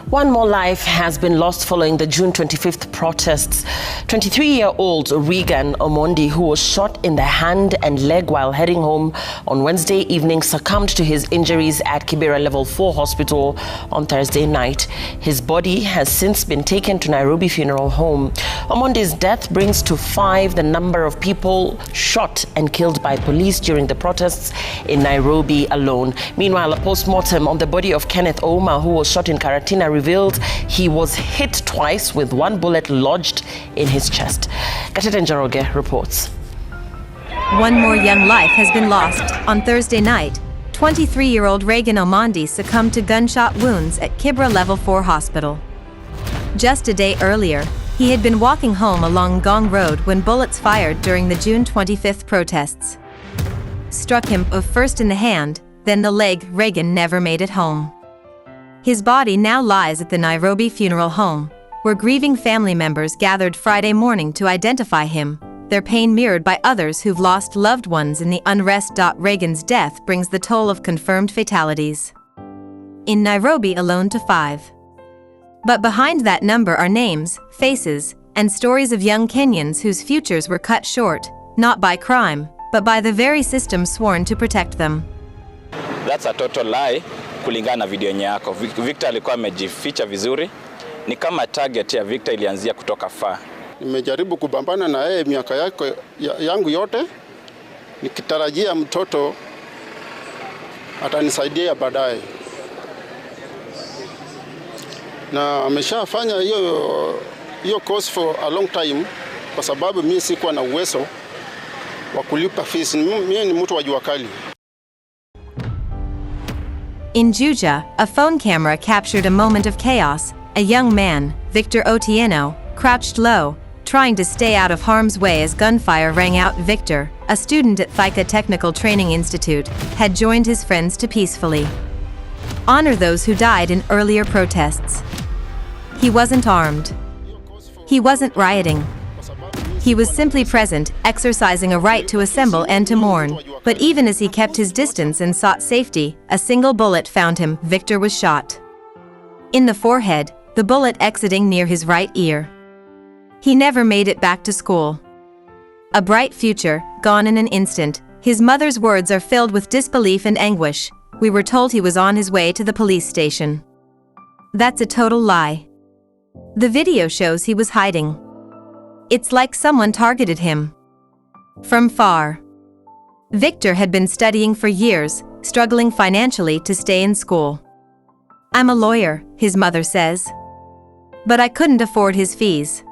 One more life has been lost following the June 25th protests. 23-year-old Regan Omondi, who was shot in the hand and leg while heading home on Wednesday evening, succumbed to his injuries at Kibera Level 4 Hospital on Thursday night. His body has since been taken to Nairobi Funeral Home. Omondi's death brings to 5 the number of people shot and killed by police during the protests in Nairobi alone. Meanwhile, a post-mortem on the body of Kenneth Ouma, who was shot in Karatina, revealed he was hit twice with one bullet lodged in his chest. Gatete Njoroge reports. One more young life has been lost. On Thursday night, 23-year-old Regan Omondi succumbed to gunshot wounds at Kibera Level 4 Hospital. Just a day earlier, he had been walking home along Gong Road when bullets fired during the June 25th protests struck him first in the hand, then the leg. Regan never made it home. His body now lies at the Nairobi Funeral Home, where grieving family members gathered Friday morning to identify him, their pain mirrored by others who've lost loved ones in the unrest. Regan's death brings the toll of confirmed fatalities in Nairobi alone to 5. But behind that number are names, faces, and stories of young Kenyans whose futures were cut short, not by crime, but by the very system sworn to protect them. That's a total lie. Kulingana na video yako, Victor alikuwa amejificha vizuri. Ni kama target ya Victor ilianzia kutoka far. Nimejaribu kubambana na yeye miaka yangu yote, nikitarajia mtoto atanisaidia baadaye. Na ameshafanya hiyo course for a long time, kwa sababu mimi sikuwa na uwezo wa kulipa fees. Mimi ni mtu wa jua kali. In Juja, a phone camera captured a moment of chaos. A young man, Victor Otieno, crouched low, trying to stay out of harm's way as gunfire rang out. Victor, a student at Thika Technical Training Institute, had joined his friends to peacefully honor those who died in earlier protests. He wasn't armed. He wasn't rioting. He was simply present, exercising a right to assemble and to mourn. But even as he kept his distance and sought safety, a single bullet found him. Victor was shot in the forehead, the bullet exiting near his right ear. He never made it back to school. A bright future, gone in an instant. His mother's words are filled with disbelief and anguish. We were told he was on his way to the police station. That's a total lie. The video shows he was hiding. It's like someone targeted him from far. Victor had been studying for years, struggling financially to stay in school. I'm a lawyer, his mother says. But I couldn't afford his fees.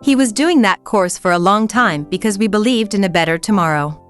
He was doing that course for a long time because we believed in a better tomorrow.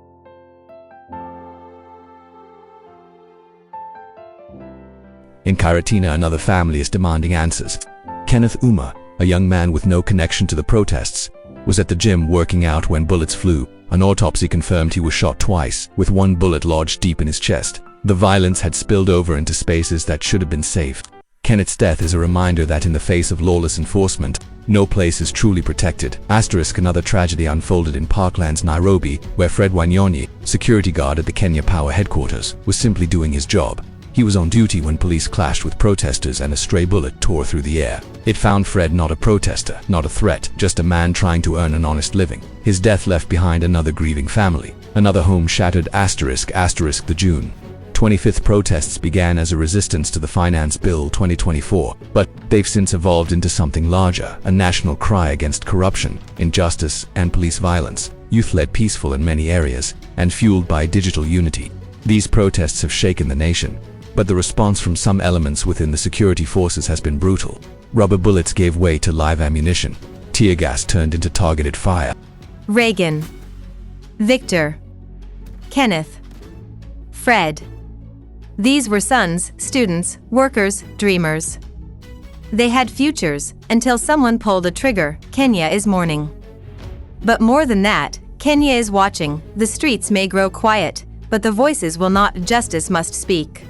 In Karatina, another family is demanding answers. Kenneth Ouma, a young man with no connection to the protests, was at the gym working out when bullets flew. An autopsy confirmed he was shot twice, with one bullet lodged deep in his chest. The violence had spilled over into spaces that should have been safe. Kenneth's death is a reminder that in the face of lawless enforcement, no place is truly protected. Another tragedy unfolded in Parklands, Nairobi, where Fred Wanyonyi, security guard at the Kenya Power headquarters, was simply doing his job. He was on duty when police clashed with protesters and a stray bullet tore through the air. It found Fred not a protester, not a threat, just a man trying to earn an honest living. His death left behind another grieving family, another home shattered. The June 25th protests began as a resistance to the Finance Bill 2024, but they've since evolved into something larger, a national cry against corruption, injustice, and police violence. Youth-led, peaceful in many areas, and fueled by digital unity. These protests have shaken the nation, but the response from some elements within the security forces has been brutal. Rubber bullets gave way to live ammunition. Tear gas turned into targeted fire. Regan, Victor, Kenneth, Fred. These were sons, students, workers, dreamers. They had futures until someone pulled a trigger. Kenya is mourning. But more than that, Kenya is watching. The streets may grow quiet, but the voices will not. Justice must speak.